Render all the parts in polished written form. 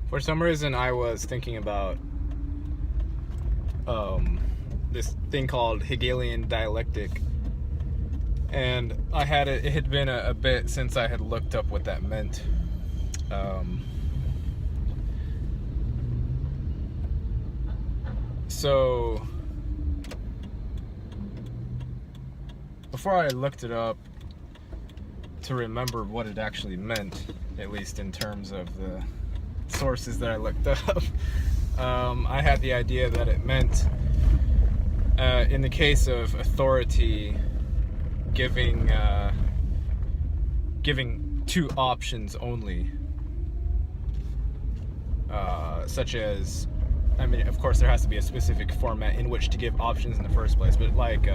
For some reason, I was thinking about this thing called Hegelian Dialectic, and it had been a bit since I had looked up what that meant. So before I looked it up to remember what it actually meant, at least in terms of the sources that I looked up, I had the idea that it meant, in the case of authority, giving two options only, such as, I mean, of course there has to be a specific format in which to give options in the first place, but like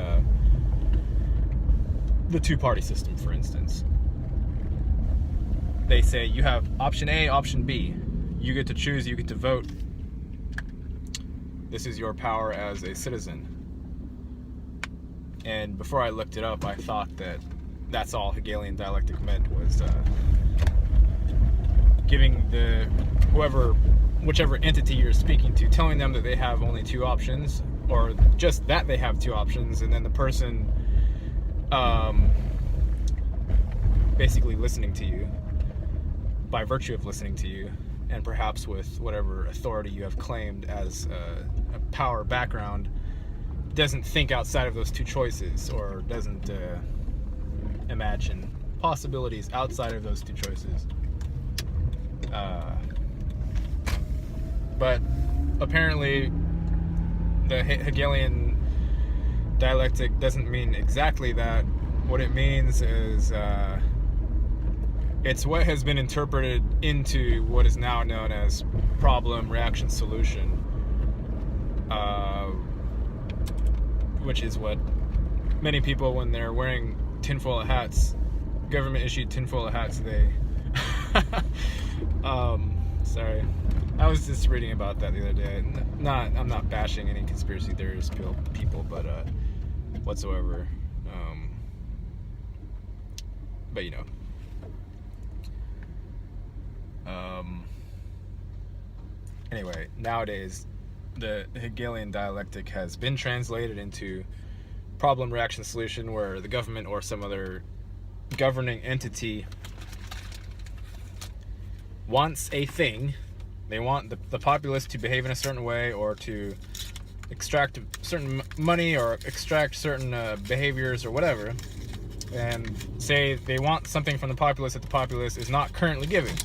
the two-party system, for instance. They say you have option A, option B. You get to choose, you get to vote. This is your power as a citizen. And before I looked it up, I thought that that's all Hegelian dialectic meant, was giving whichever entity you're speaking to, telling them that they have only two options, or just that they have two options, and then the person basically listening to you by virtue of listening to you, and perhaps with whatever authority you have claimed as a power background, doesn't think outside of those two choices, or doesn't imagine possibilities outside of those two choices. But apparently the Hegelian dialectic doesn't mean exactly that. What it means is it's what has been interpreted into what is now known as problem, reaction, solution, which is what many people, when they're wearing tinfoil hats, government-issued tinfoil hats, they... sorry. I was just reading about that the other day. I'm not bashing any conspiracy theorist people, but whatsoever. But you know. Anyway, nowadays, the Hegelian dialectic has been translated into problem, reaction, solution, where the government or some other governing entity wants a thing. They want the populace to behave in a certain way, or to extract certain money, or extract certain behaviors or whatever, and say they want something from the populace that the populace is not currently giving.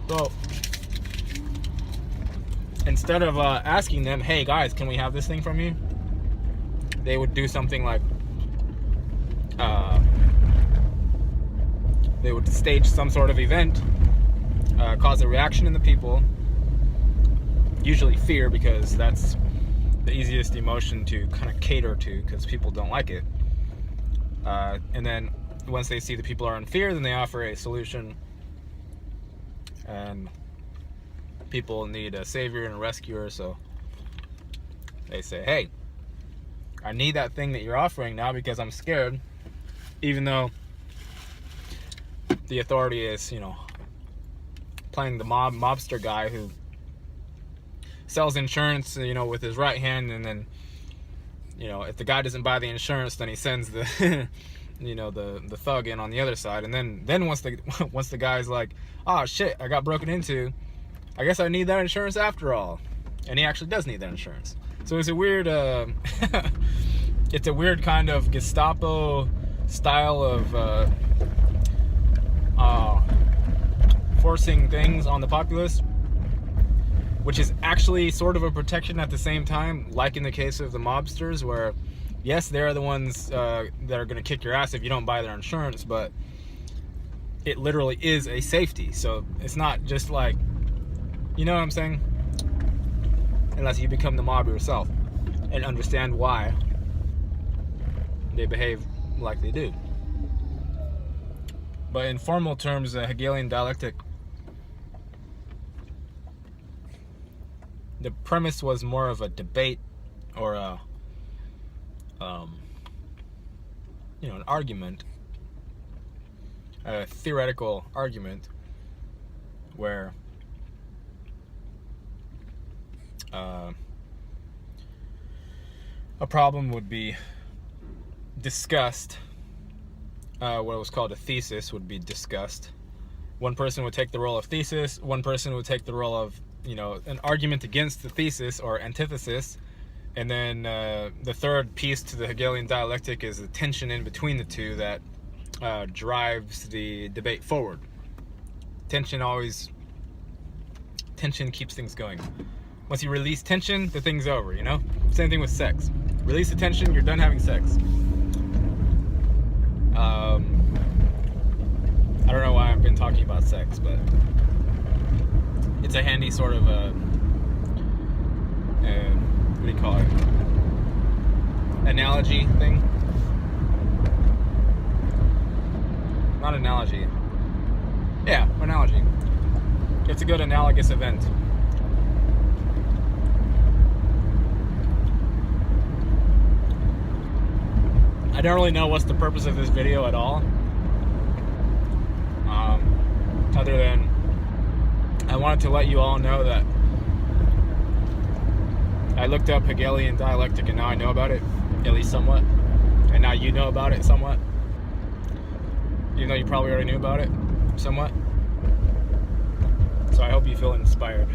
So instead of asking them, hey guys, can we have this thing from you, they would do something like they would stage some sort of event, cause a reaction in the people, usually fear, because that's the easiest emotion to kind of cater to, because people don't like it. And then once they see the people are in fear, then they offer a solution, and people need a savior and a rescuer, so they say, hey, I need that thing that you're offering now because I'm scared, even though the authority is, playing the mobster guy who sells insurance, with his right hand, and then, if the guy doesn't buy the insurance, then he sends the the thug in on the other side, and then once the guy's like, oh shit, I got broken into, I guess I need that insurance after all, and he actually does need that insurance. So it's a weird it's a weird kind of Gestapo style of forcing things on the populace, which is actually sort of a protection at the same time, like in the case of the mobsters, where yes, they're the ones that are going to kick your ass if you don't buy their insurance, but it literally is a safety. So it's not just like, you know what I'm saying? Unless you become the mob yourself and understand why they behave like they do. But in formal terms, Hegelian dialectic, the premise was more of a debate, or an argument, a theoretical argument, where A problem would be discussed. What was called a thesis would be discussed. One person would take the role of thesis. One person would take the role of, an argument against the thesis or antithesis. And then the third piece to the Hegelian dialectic is the tension in between the two that drives the debate forward. Tension keeps things going. Once you release tension, the thing's over, Same thing with sex. Release the tension, you're done having sex. I don't know why I've been talking about sex, but it's a handy sort of what do you call it? Analogy thing? Not analogy. Yeah, analogy. It's a good analogous event. I don't really know what's the purpose of this video at all. Other than I wanted to let you all know that I looked up Hegelian Dialectic and now I know about it, at least somewhat. And now you know about it somewhat. Even though you probably already knew about it somewhat. So I hope you feel inspired.